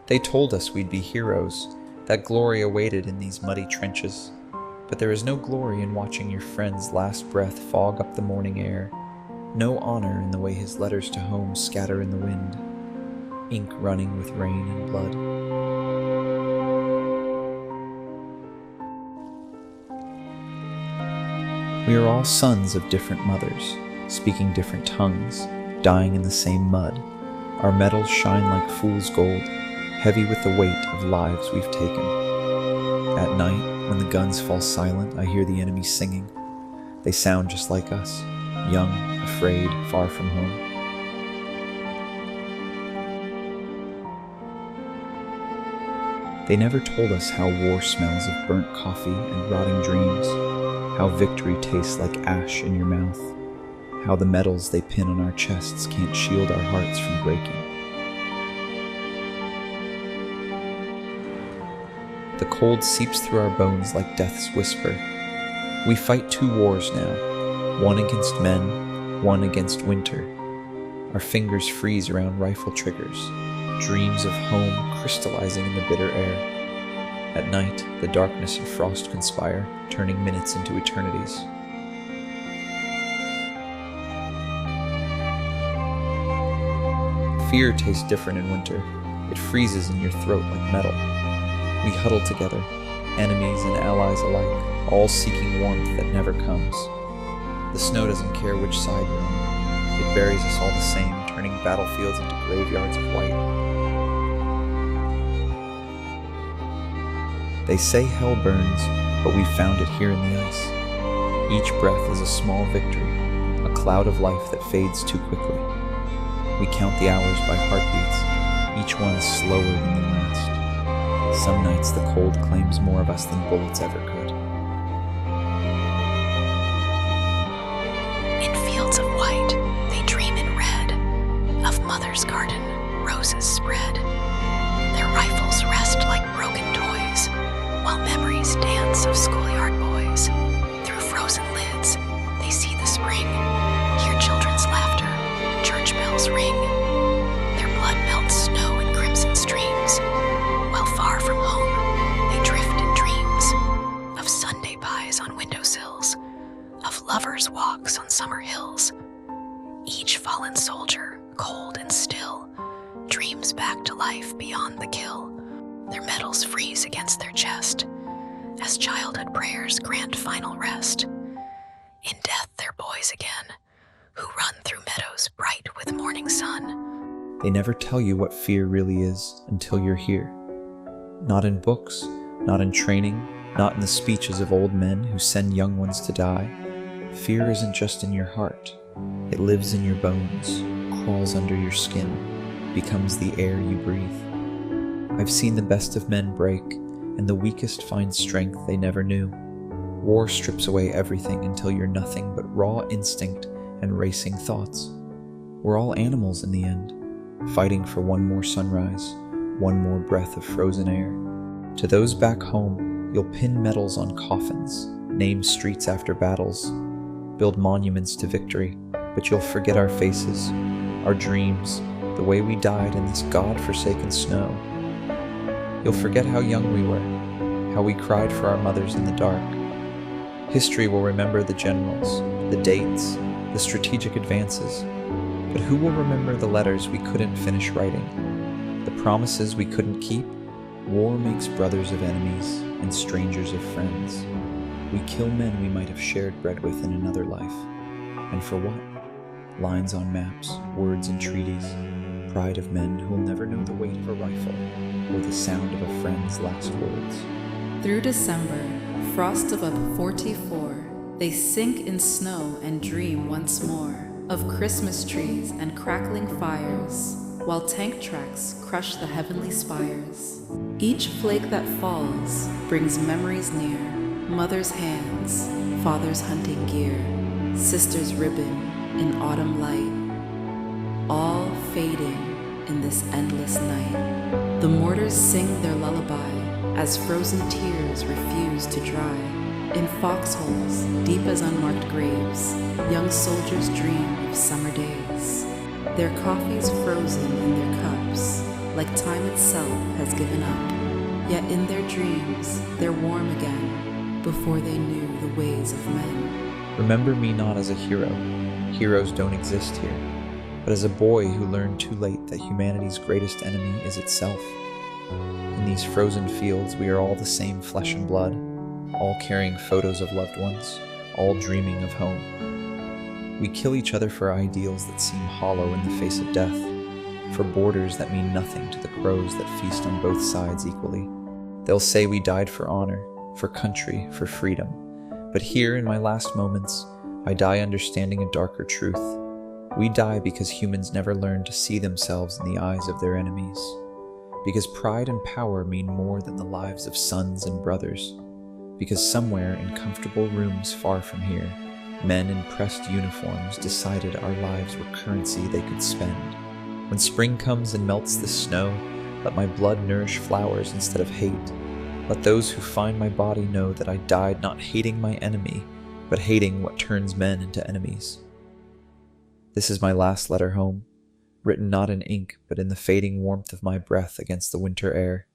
They told us we'd be heroes, that glory awaited in these muddy trenches. But there is no glory in watching your friend's last breath fog up the morning air, no honor in the way his letters to home scatter in the wind, ink running with rain and blood. We are all sons of different mothers, speaking different tongues, dying in the same mud. Our medals shine like fool's gold, heavy with the weight of lives we've taken. At night, when the guns fall silent, I hear the enemy singing. They sound just like us, young, afraid, far from home. They never told us how war smells of burnt coffee and rotting dreams, how victory tastes like ash in your mouth, how the medals they pin on our chests can't shield our hearts from breaking. The cold seeps through our bones like death's whisper. We fight 2 wars now, one against men, one against winter. Our fingers freeze around rifle triggers, dreams of home crystallizing in the bitter air. At night, the darkness and frost conspire, turning minutes into eternities. Fear tastes different in winter. It freezes in your throat like metal. We huddle together, enemies and allies alike, all seeking warmth that never comes. The snow doesn't care which side you're on. It buries us all the same, turning battlefields into graveyards of white. They say hell burns, but we found it here in the ice. Each breath is a small victory, a cloud of life that fades too quickly. We count the hours by heartbeats, each one slower than the last. Some nights the cold claims more of us than bullets ever could. In fields of white, they dream in red, of mother's garden, roses spread. Their rifles rest like broken toys, while memories dance of schoolyard boys. Through frozen lids, they see the spring, hear children's laughter, church bells ring. Their blood melts snow in crimson streams, while far from home, they drift in dreams of Sunday pies on windowsills, of lovers' walks on summer hills. Each fallen soldier, cold and still, dreams back to life beyond the kill. Their medals freeze against their chest, as childhood prayers grant final rest. In death they're boys again, who run through meadows bright with morning sun. They never tell you what fear really is until you're here. Not in books, not in training, not in the speeches of old men who send young ones to die. Fear isn't just in your heart. It lives in your bones, crawls under your skin, becomes the air you breathe. I've seen the best of men break, and the weakest find strength they never knew. War strips away everything until you're nothing but raw instinct and racing thoughts. We're all animals in the end, fighting for one more sunrise, one more breath of frozen air. To those back home, you'll pin medals on coffins, name streets after battles, build monuments to victory, but you'll forget our faces, our dreams, the way we died in this God-forsaken snow. You'll forget how young we were, how we cried for our mothers in the dark. History will remember the generals, the dates, the strategic advances, but who will remember the letters we couldn't finish writing, the promises we couldn't keep? War makes brothers of enemies and strangers of friends. We kill men we might have shared bread with in another life. And for what? Lines on maps, words in treaties, pride of men who'll never know the weight of a rifle or the sound of a friend's last words. Through December, frost above 44, they sink in snow and dream once more. of Christmas trees and crackling fires, while tank tracks crush the heavenly spires. Each flake that falls brings memories near, mother's hands, father's hunting gear, sister's ribbon in autumn light, all fading in this endless night. The mortars sing their lullaby as frozen tears refuse to dry. In foxholes, deep as unmarked graves, young soldiers dream of summer days. Their coffee's frozen in their cups, like time itself has given up. Yet in their dreams, they're warm again, before they knew the ways of men. Remember me not as a hero. Heroes don't exist here. But as a boy who learned too late that humanity's greatest enemy is itself. In these frozen fields, we are all the same flesh and blood, all carrying photos of loved ones, all dreaming of home. We kill each other for ideals that seem hollow in the face of death, for borders that mean nothing to the crows that feast on both sides equally. They'll say we died for honor, for country, for freedom. But here, in my last moments, I die understanding a darker truth. We die because humans never learned to see themselves in the eyes of their enemies. Because pride and power mean more than the lives of sons and brothers. Because somewhere in comfortable rooms far from here, men in pressed uniforms decided our lives were currency they could spend. When spring comes and melts the snow, let my blood nourish flowers instead of hate. Let those who find my body know that I died not hating my enemy, but hating what turns men into enemies. This is my last letter home, written not in ink, but in the fading warmth of my breath against the winter air.